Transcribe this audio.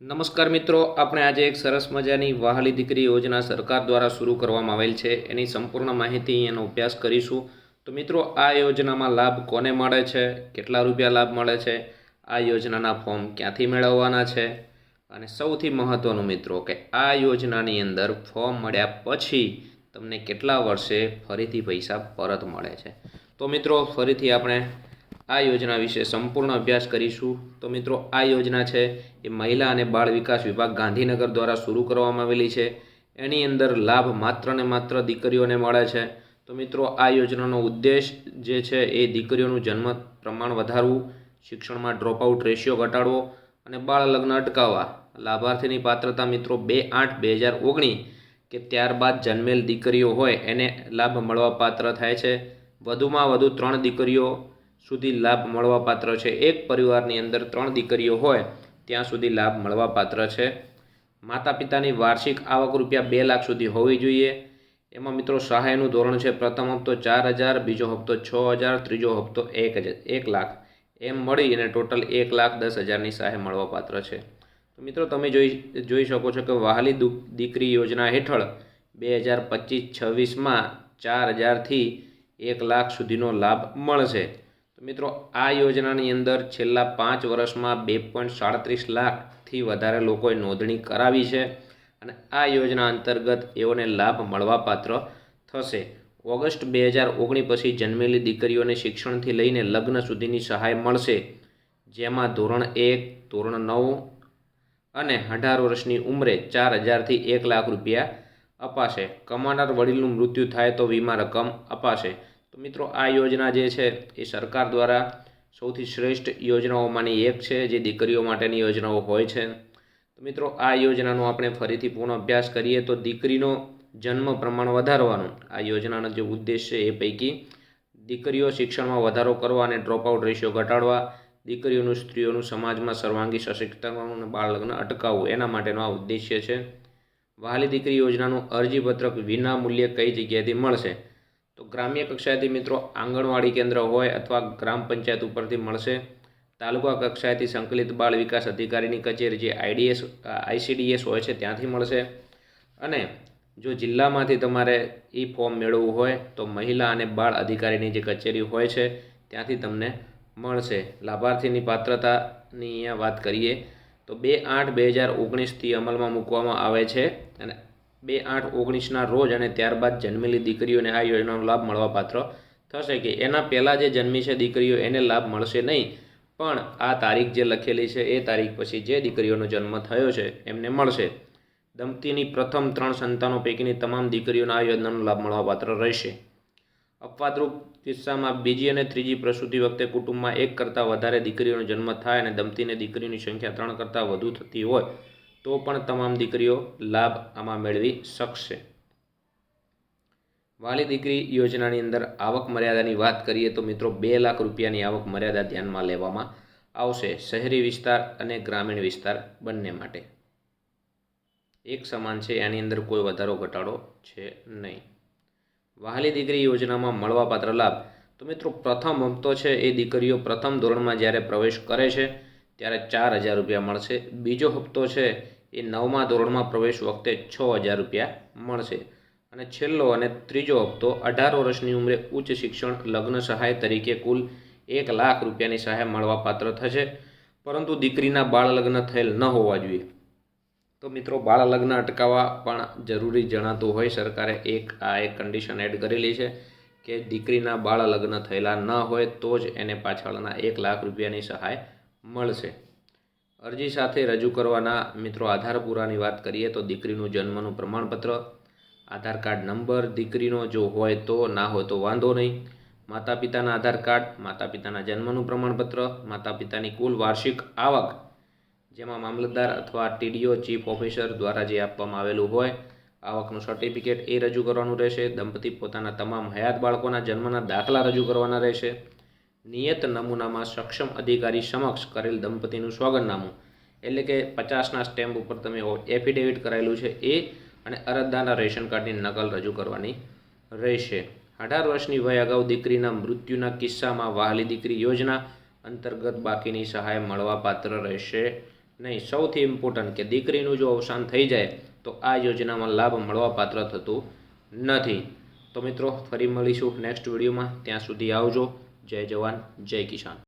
નમસ્કાર મિત્રો, આપણે આજે એક સરસ મજાની વહાલી દીકરી યોજના સરકાર દ્વારા શરૂ કરવામાં આવેલ છે એની સંપૂર્ણ માહિતી એનો અભ્યાસ કરીશું. તો મિત્રો, આ યોજનામાં લાભ કોને મળે છે, કેટલા રૂપિયા લાભ મળે છે, આ યોજનાના ફોર્મ ક્યાંથી મેળવવાના છે, અને સૌથી મહત્ત્વનું મિત્રો કે આ યોજનાની અંદર ફોર્મ મળ્યા પછી તમને કેટલા વર્ષે ફરીથી પૈસા પરત મળે છે. તો મિત્રો, ફરીથી આપણે આ યોજના વિશે સંપૂર્ણ અભ્યાસ કરીશું. તો મિત્રો, આ યોજના છે એ મહિલા અને બાળ વિકાસ વિભાગ ગાંધીનગર દ્વારા શરૂ કરવામાં આવેલી છે. એની અંદર લાભ માત્ર ને માત્ર દીકરીઓને મળે છે. તો મિત્રો, આ યોજનાનો ઉદ્દેશ જે છે એ દીકરીઓનું જન્મ પ્રમાણ વધારવું, શિક્ષણમાં ડ્રોપઆઉટ રેશિયો ઘટાડવો અને બાળ લગ્ન અટકાવવા. લાભાર્થીની પાત્રતા મિત્રો 2/8/2019 કે ત્યારબાદ જન્મેલ દીકરીઓ હોય એને લાભ મળવા પાત્ર થાય છે. વધુમાં વધુ 3 દીકરીઓ સુધી લાભ મળવા પાત્ર છે. એક પરિવારની અંદર 3 દીકરીઓ હોય ત્યાં સુધી લાભ મળવા પાત્ર છે. માતા પિતાની વાર્ષિક આવક ₹2 લાખ સુધી હોવી જોઈએ. એમાં મિત્રો સહાયનું ધોરણ છે પ્રથમ હપ્તો 4,000, બીજો હપ્તો 6,000, ત્રીજો હપ્તો 1 લાખ, એમ મળી અને ટોટલ 1,10,000ની સહાય મળવા પાત્ર છે. તો મિત્રો, તમે જોઈ શકો છો કે વહાલી દીકરી યોજના હેઠળ 2025-26માં 4,000થી 1 લાખ સુધીનો લાભ મળશે. તો મિત્રો, આ યોજનાની અંદર છેલ્લા 5 વર્ષમાં 2.37 લાખથી વધારે લોકોએ નોંધણી કરાવી છે અને આ યોજના અંતર્ગત એઓને લાભ મળવાપાત્ર થશે. ઓગસ્ટ 2019 પછી જન્મેલી દીકરીઓને શિક્ષણથી લઈને લગ્ન સુધીની સહાય મળશે, જેમાં ધોરણ 1, ધોરણ 9 અને 18 વર્ષની ઉંમરે 4,000થી 1 લાખ રૂપિયા અપાશે. કમાનાર વડીલનું મૃત્યુ થાય તો વીમા રકમ અપાશે. તો મિત્રો, આ યોજના જે છે એ સરકાર દ્વારા સૌથી શ્રેષ્ઠ યોજનાઓમાંની એક છે જે દીકરીઓ માટેની યોજનાઓ હોય છે. તો મિત્રો, આ યોજનાનો આપણે ફરીથી પૂર્ણ અભ્યાસ કરીએ તો દીકરીનો જન્મ પ્રમાણ વધારવાનું આ યોજનાનો જે ઉદ્દેશ છે એ પૈકી દીકરીઓ શિક્ષણમાં વધારો કરવા અને ડ્રોપઆઉટ રેશિયો ઘટાડવા, દીકરીઓનું સ્ત્રીઓનું સમાજમાં સર્વાંગી સશક્તિકરણ અને બાળ લગ્ન અટકાવવું, એના માટેનો આ ઉદ્દેશ્ય છે. વહાલી દીકરી યોજનાનું અરજીપત્રક વિના મૂલ્યે કઈ જગ્યાએથી મળશે? તો ગ્રામ્ય કક્ષાએથી મિત્રો આંગણવાડી કેન્દ્ર હોય અથવા ગ્રામ પંચાયત ઉપરથી મળશે. તાલુકા કક્ષાએથી સંકલિત બાળ વિકાસ અધિકારીની કચેરી જે ICDS હોય છે ત્યાંથી મળશે. અને જો જિલ્લામાંથી તમારે ફોર્મ મેળવવું હોય તો મહિલા અને બાળ અધિકારીની જે કચેરી હોય છે ત્યાંથી તમને મળશે. લાભાર્થીની પાત્રતાની અહીંયા વાત કરીએ તો 2/8/2019થી અમલમાં મૂકવામાં આવે છે અને 2/8/19ના રોજ અને ત્યારબાદ જન્મેલી દીકરીઓને આ યોજનાનો લાભ મળવાપાત્ર થશે. કે એના પહેલાં જે જન્મી છે દીકરીઓ એને લાભ મળશે નહીં, પણ આ તારીખ જે લખેલી છે એ તારીખ પછી જે દીકરીઓનો જન્મ થયો છે એમને મળશે. દંપતીની પ્રથમ 3 સંતાનો પૈકીની તમામ દીકરીઓને આ યોજનાનો લાભ મળવાપાત્ર રહેશે. અપવાદરૂપ કિસ્સામાં બીજી અને ત્રીજી પ્રસૂતિ વખતે કુટુંબમાં 1 કરતાં વધારે દીકરીઓનો જન્મ થાય અને દંપતીને દીકરીઓની સંખ્યા 3 કરતાં વધુ થતી હોય તો પણ તમામ દીકરીઓ લાભ આમાં મેળવી શકશે. વહાલી દીકરી યોજનાની અંદર આવક મર્યાદાની વાત કરીએ તો મિત્રો 2 લાખ રૂપિયાની આવક મર્યાદા ધ્યાનમાં લેવામાં આવશે. શહેરી વિસ્તાર અને ગ્રામીણ વિસ્તાર બંને માટે એક સમાન છે, એની અંદર કોઈ વધારો ઘટાડો છે નહીં. વહાલી દીકરી યોજનામાં મળવાપાત્ર લાભ તો મિત્રો પ્રથમ હપ્તો છે એ દીકરીઓ પ્રથમ ધોરણમાં જ્યારે પ્રવેશ કરે છે ત્યારે 4,000 રૂપિયા મળશે. બીજો હપ્તો છે એ 9મા ધોરણમાં પ્રવેશ વખતે 6,000 રૂપિયા મળશે. અને છેલ્લો અને ત્રીજો હપ્તો 18 વર્ષની ઉંમરે ઉચ્ચ શિક્ષણ લગ્ન સહાય તરીકે કુલ 1 લાખ રૂપિયાની સહાય મળવાપાત્ર થશે, પરંતુ દીકરીના બાળ લગ્ન થયેલ ન હોવા જોઈએ. તો મિત્રો, બાળ લગ્ન અટકાવવા પણ જરૂરી જણાતું હોય સરકારે એક કન્ડિશન એડ કરેલી છે કે દીકરીના બાળ લગ્ન થયેલા ન હોય તો જ એને પાછળના 1 લાખ રૂપિયાની સહાય મળશે. અરજી સાથે રજૂ કરવાના મિત્રો આધાર પુરાવાની વાત કરીએ તો દીકરીનું જન્મનું પ્રમાણપત્ર, આધાર કાર્ડ નંબર દીકરીનો જો હોય તો, ના હોય તો વાંધો નહીં, માતા પિતાના આધાર કાર્ડ, માતા પિતાના જન્મનું પ્રમાણપત્ર, માતા પિતાની કુલ વાર્ષિક આવક જેમાં મામલતદાર અથવા TDO ચીફ ઓફિસર દ્વારા જે આપવામાં આવેલું હોય આવકનું સર્ટિફિકેટ એ રજૂ કરવાનું રહેશે. દંપતી પોતાના તમામ હયાત બાળકોના જન્મના દાખલા રજૂ કરવાના રહેશે. નિયત નમૂનામાં સક્ષમ અધિકારી સમક્ષ કરેલ દંપતીનું સોગંદનામું, એટલે કે 50ના સ્ટેમ્પ ઉપર તમે એફિડેવિટ કરાયેલું છે એ અને અરજદારના રેશન કાર્ડની નકલ રજૂ કરવાની રહેશે. 18 વર્ષની વય અગાઉ દીકરીના મૃત્યુના કિસ્સામાં વહાલી દીકરી યોજના અંતર્ગત બાકીની સહાય મળવાપાત્ર રહેશે નહીં. સૌથી ઇમ્પોર્ટન્ટ કે દીકરીનું જો અવસાન થઈ જાય તો આ યોજનામાં લાભ મળવાપાત્ર થતું નથી. તો મિત્રો ફરી મળીશું નેક્સ્ટ વિડીયોમાં. ત્યાં સુધી આવજો. જય જવાન જય કિસાન.